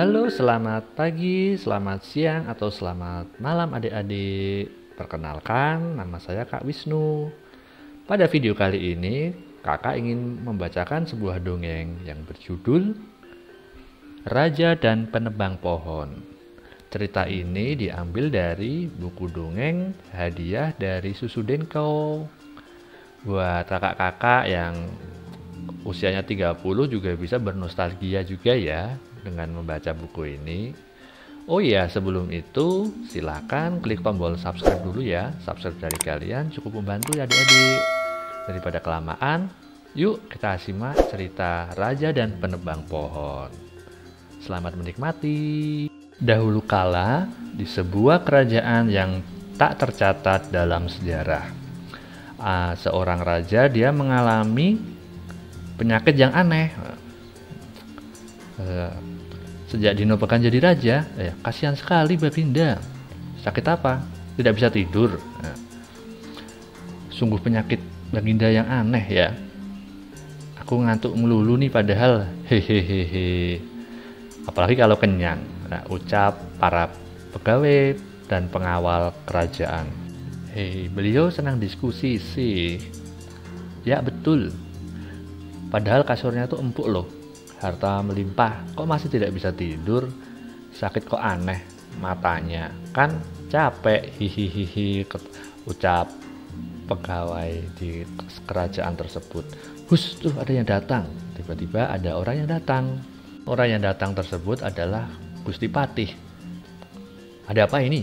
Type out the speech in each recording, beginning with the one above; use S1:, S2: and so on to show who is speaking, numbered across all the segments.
S1: Halo, selamat pagi, selamat siang, atau selamat malam adik-adik. Perkenalkan, nama saya Kak Wisnu. Pada video kali ini, kakak ingin membacakan sebuah dongeng yang berjudul Raja dan Penebang Pohon. Cerita ini diambil dari buku dongeng hadiah dari Susu Denko. Buat kakak-kakak yang usianya 30 juga bisa bernostalgia juga ya dengan membaca buku ini. Oh iya, sebelum itu silakan klik tombol subscribe dulu ya. Subscribe dari kalian cukup membantu ya adik-adik. Daripada kelamaan, yuk kita simak cerita Raja dan Penebang Pohon. Selamat menikmati. Dahulu kala, di sebuah kerajaan yang tak tercatat dalam sejarah, seorang raja dia mengalami penyakit yang aneh. Sejak dinobatkan jadi raja, kasihan sekali Baginda. Sakit apa? Tidak bisa tidur. Sungguh penyakit Baginda yang aneh ya. Aku ngantuk melulu nih padahal. Hehehe. Apalagi kalau kenyang. Ucap para pegawai dan pengawal kerajaan. Beliau senang diskusi sih. Ya betul. Padahal kasurnya tuh empuk loh. Harta melimpah, kok masih tidak bisa tidur? Sakit kok aneh matanya, kan capek, hihihihi, ucap pegawai di kerajaan tersebut. Hus, tuh ada yang datang. Tiba-tiba ada orang yang datang. Orang yang datang tersebut adalah Gusti Patih. Ada apa ini?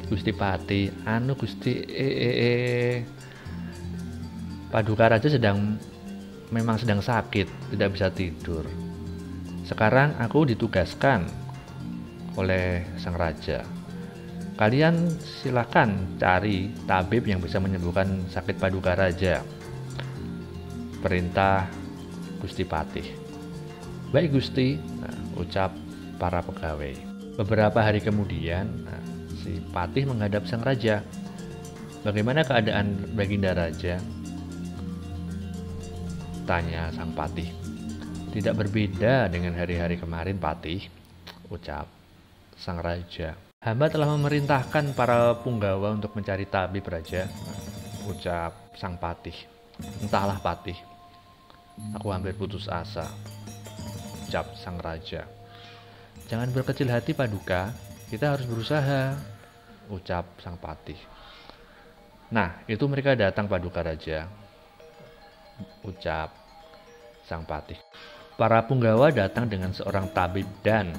S1: Gusti Patih, Gusti, Paduka Raja memang sedang sakit, tidak bisa tidur. Sekarang aku ditugaskan oleh sang raja. Kalian silakan cari tabib yang bisa menyembuhkan sakit Paduka Raja. Perintah Gusti Patih. Baik Gusti, ucap para pegawai. Beberapa hari kemudian, si Patih menghadap sang raja. Bagaimana keadaan Baginda Raja? Tanya sang Patih. Tidak berbeda dengan hari-hari kemarin Patih, ucap sang raja. Hamba telah memerintahkan para punggawa untuk mencari tabib raja, ucap sang Patih. Entahlah Patih, aku hampir putus asa, ucap sang raja. Jangan berkecil hati Paduka, kita harus berusaha, ucap sang Patih. Nah, itu mereka datang Paduka Raja, ucap sang Patih. Para punggawa datang dengan seorang tabib dan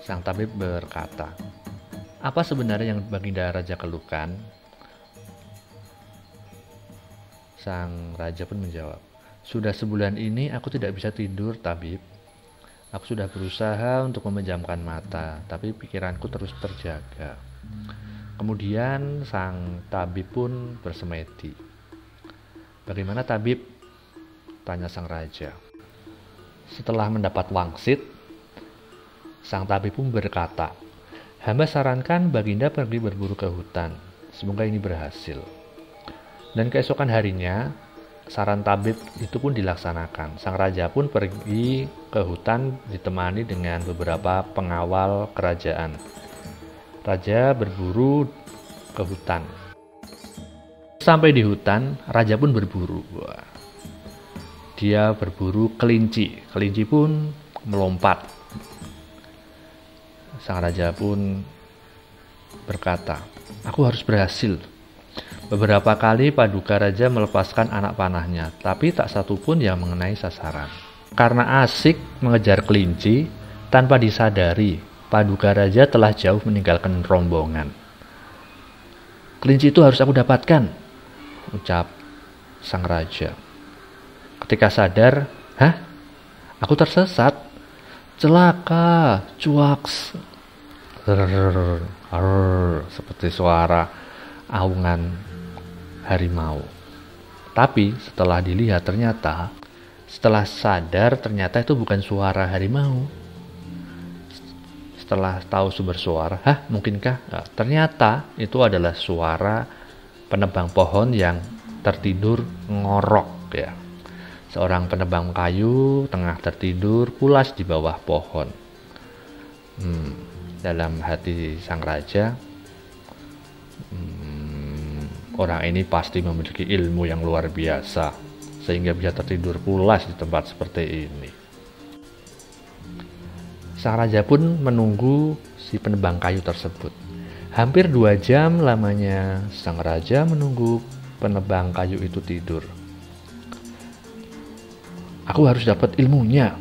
S1: sang tabib berkata, apa sebenarnya yang Baginda Raja keluhkan? Sang raja pun menjawab, sudah sebulan ini aku tidak bisa tidur tabib. Aku sudah berusaha untuk memejamkan mata, tapi pikiranku terus terjaga. Kemudian sang tabib pun bersemedi. Bagaimana tabib? Tanya sang raja. Setelah mendapat wangsit, sang tabib pun berkata, hamba sarankan Baginda pergi berburu ke hutan. Semoga ini berhasil. Dan keesokan harinya, saran tabib itu pun dilaksanakan. Sang raja pun pergi ke hutan ditemani dengan beberapa pengawal kerajaan. Raja berburu ke hutan. Sampai di hutan, raja pun berburu. Dia berburu kelinci. Kelinci pun melompat. Sang raja pun berkata, aku harus berhasil. Beberapa kali Paduka Raja melepaskan anak panahnya, tapi tak satu pun yang mengenai sasaran. Karena asik mengejar kelinci, tanpa disadari, Paduka Raja telah jauh meninggalkan rombongan. Kelinci itu harus aku dapatkan, ucap sang raja. Ketika sadar, aku tersesat. Celaka, cuaks. Seperti suara aungan harimau. Tapi setelah dilihat setelah sadar ternyata itu bukan suara harimau. Setelah tahu sumber suara, mungkinkah? Ternyata itu adalah suara penebang pohon yang tertidur ngorok ya. Seorang penebang kayu tengah tertidur pulas di bawah pohon. Dalam hati sang raja, orang ini pasti memiliki ilmu yang luar biasa, sehingga bisa tertidur pulas di tempat seperti ini. Sang raja pun menunggu si penebang kayu tersebut. Hampir 2 jam lamanya sang raja menunggu penebang kayu itu tidur. "Aku harus dapat ilmunya,"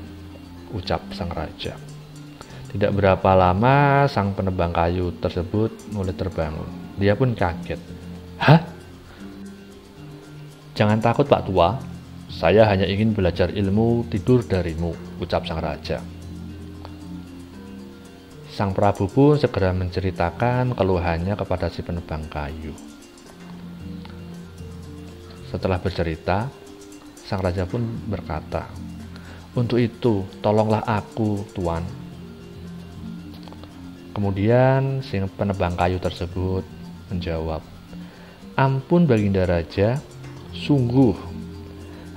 S1: ucap sang raja. Tidak berapa lama sang penebang kayu tersebut mulai terbangun. Dia pun kaget. "Hah? Jangan takut Pak Tua, saya hanya ingin belajar ilmu tidur darimu," ucap sang raja. Sang Prabu pun segera menceritakan keluhannya kepada si penebang kayu. Setelah bercerita, sang raja pun berkata, "Untuk itu, tolonglah aku, Tuan." Kemudian si penebang kayu tersebut menjawab, "Ampun Baginda Raja, sungguh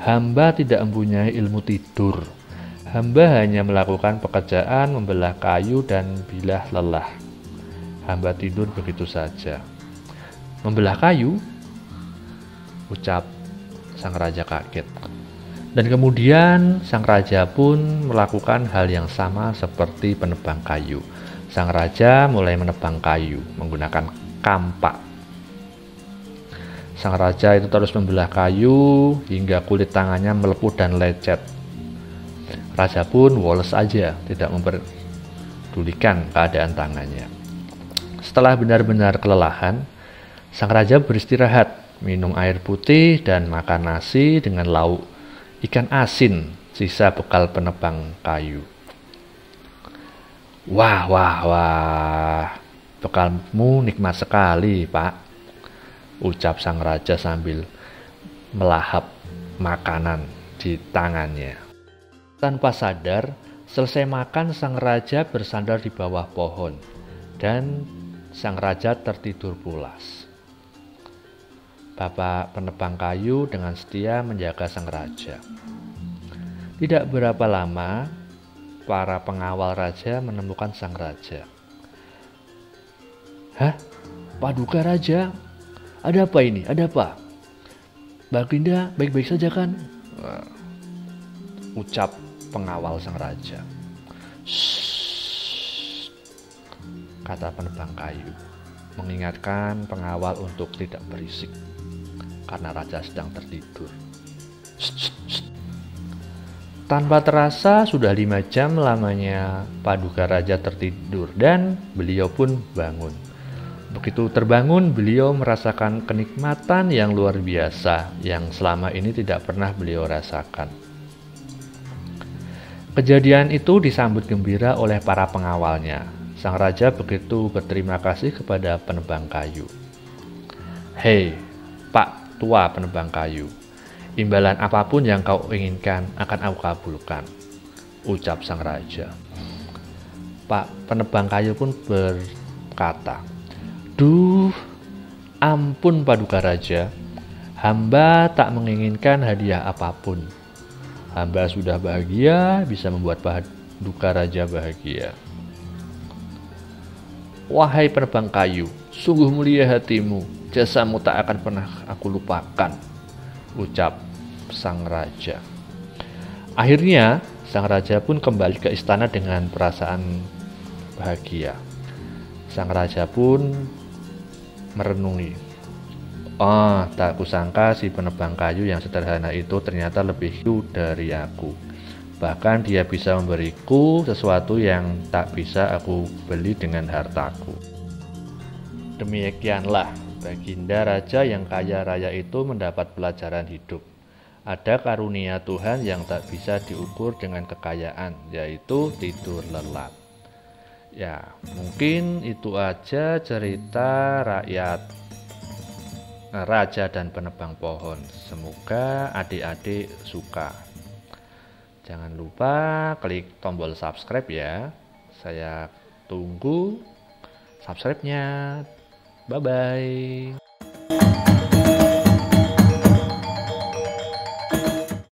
S1: hamba tidak mempunyai ilmu tidur. Hamba hanya melakukan pekerjaan membelah kayu dan bila lelah, hamba tidur begitu saja." "Membelah kayu?" ucap sang raja kaget. Dan kemudian sang raja pun melakukan hal yang sama seperti penebang kayu. Sang raja mulai menebang kayu menggunakan kampak. Sang raja itu terus membelah kayu hingga kulit tangannya melepuh dan lecet. Raja pun woles aja, tidak memperdulikan keadaan tangannya. Setelah benar-benar kelelahan, sang raja beristirahat, minum air putih dan makan nasi dengan lauk ikan asin, sisa bekal penebang kayu. Wah, bekalmu nikmat sekali, Pak," ucap sang raja sambil melahap makanan di tangannya. Tanpa sadar, selesai makan sang raja bersandar di bawah pohon dan sang raja tertidur pulas. Bapak penebang kayu dengan setia menjaga sang raja. Tidak berapa lama, para pengawal raja menemukan sang raja. "Hah? Paduka Raja? Ada apa ini? Ada apa? Baginda baik-baik saja kan?" ucap pengawal sang raja. "Shh," kata penebang kayu, mengingatkan pengawal untuk tidak berisik karena raja sedang tertidur. Tanpa terasa sudah 5 jam lamanya Paduka Raja tertidur dan beliau pun bangun. Begitu terbangun, beliau merasakan kenikmatan yang luar biasa yang selama ini tidak pernah beliau rasakan. Kejadian itu disambut gembira oleh para pengawalnya. Sang raja begitu berterima kasih kepada penebang kayu. "Hei, Pak Tua penebang kayu, imbalan apapun yang kau inginkan akan aku kabulkan," ucap sang raja. Pak penebang kayu pun berkata, "Duh, ampun Paduka Raja, hamba tak menginginkan hadiah apapun. Hamba sudah bahagia bisa membuat Paduka Raja bahagia." "Wahai penebang kayu, sungguh mulia hatimu, jasamu tak akan pernah aku lupakan," ucap sang raja. Akhirnya, sang raja pun kembali ke istana dengan perasaan bahagia. Sang raja pun merenungi, "Oh, tak kusangka si penebang kayu yang sederhana itu ternyata lebih dari aku. Bahkan dia bisa memberiku sesuatu yang tak bisa aku beli dengan hartaku." Demikianlah Baginda Raja yang kaya raya itu mendapat pelajaran hidup. Ada karunia Tuhan yang tak bisa diukur dengan kekayaan, yaitu tidur lelap. Ya, mungkin itu aja cerita rakyat Raja dan Penebang Pohon. Semoga adik-adik suka. Jangan lupa klik tombol subscribe ya. Saya tunggu subscribe-nya. Bye-bye.